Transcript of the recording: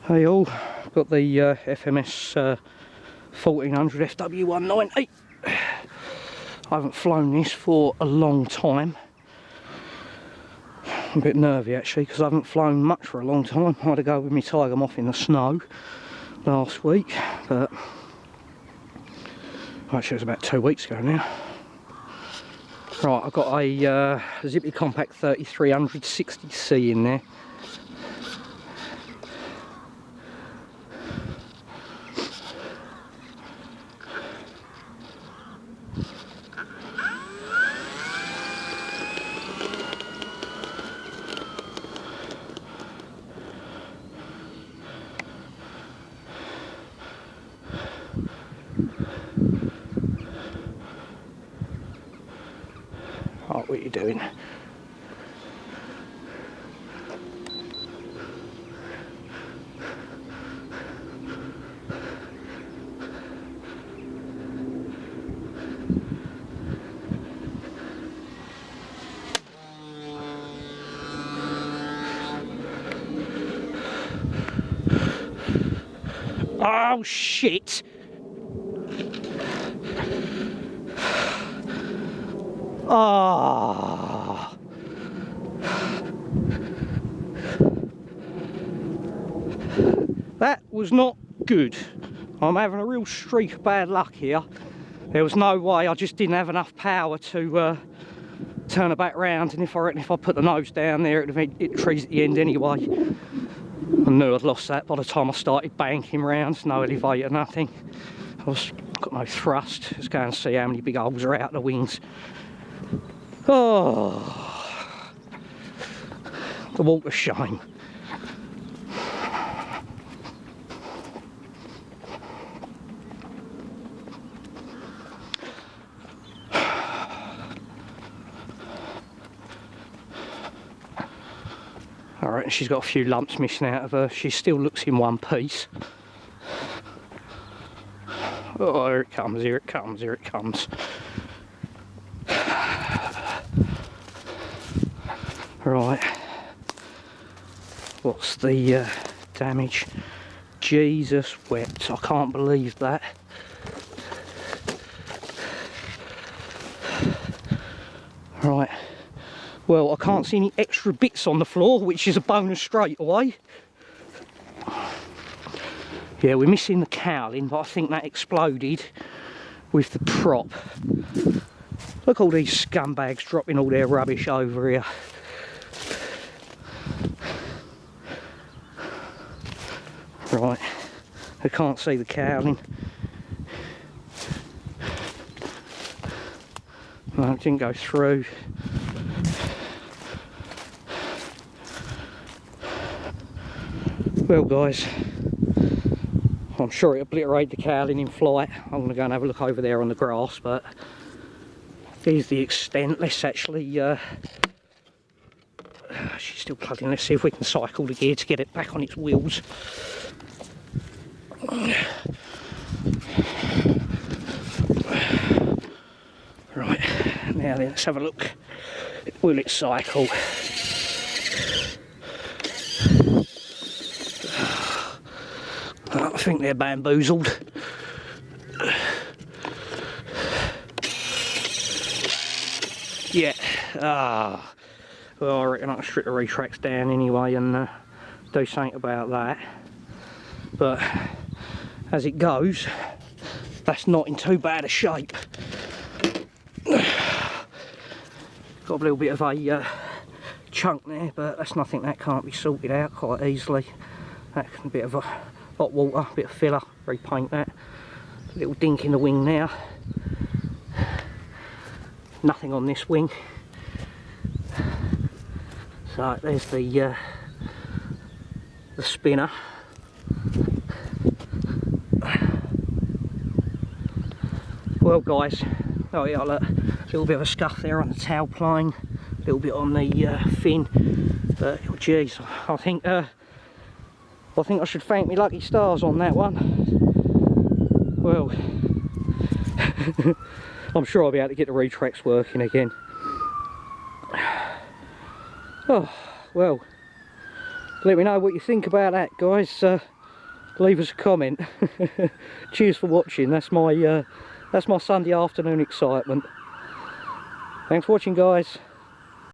Hey all, got the FMS 1400 FW190. I haven't flown this for a long time. I'm a bit nervy actually because I haven't flown much for a long time. I had to go with my Tiger Moth in the snow last week, but actually it was about 2 weeks ago now. Right, I've got a Zippy Compact 3300 60C in there. Oh, what are you doing? Oh shit! Ah! That was not good. I'm having a real streak of bad luck here. There was no way, I just didn't have enough power to turn it back round, and I reckon if I put the nose down there it'd have hit trees at the end anyway. I knew I'd lost that by the time I started banking round. No elevator, nothing. Got no thrust. Let's go and see how many big holes are out the wings. Oh, the water shame. I reckon she's got a few lumps missing out of her. She still looks in one piece. Oh, here it comes, here it comes, here it comes. Right. What's the damage? Jesus wept. I can't believe that. Right. Well, I can't see any extra bits on the floor, which is a bonus straight away. Yeah, we're missing the cowling, but I think that exploded with the prop. Look, all these scumbags dropping all their rubbish over here. Right, I can't see the cowling. No, it didn't go through. Well guys, I'm sure it obliterated the cowling in flight. I'm going to go and have a look over there on the grass, but here's the extent. Let's actually, she's still plugging. Let's see if we can cycle the gear to get it back on its wheels. Right, now then, let's have a look. Will it cycle? I think they're bamboozled. Yeah. Ah. Well, I reckon I can strip the retracts down anyway and do something about that. But as it goes, that's not in too bad a shape. Got a little bit of a chunk there, but that's nothing that can't be sorted out quite easily. That's a bit of a hot water, a bit of filler, repaint that. A little dink in the wing now. Nothing on this wing. So there's the spinner. Well guys, oh yeah, look, a little bit of a scuff there on the tailplane, a little bit on the fin, but oh geez, I think I should thank me lucky stars on that one. Well, I'm sure I'll be able to get the retracts working again. Oh, well, let me know what you think about that, guys. leave us a comment. Cheers for watching. That's my Sunday afternoon excitement. Thanks for watching, guys.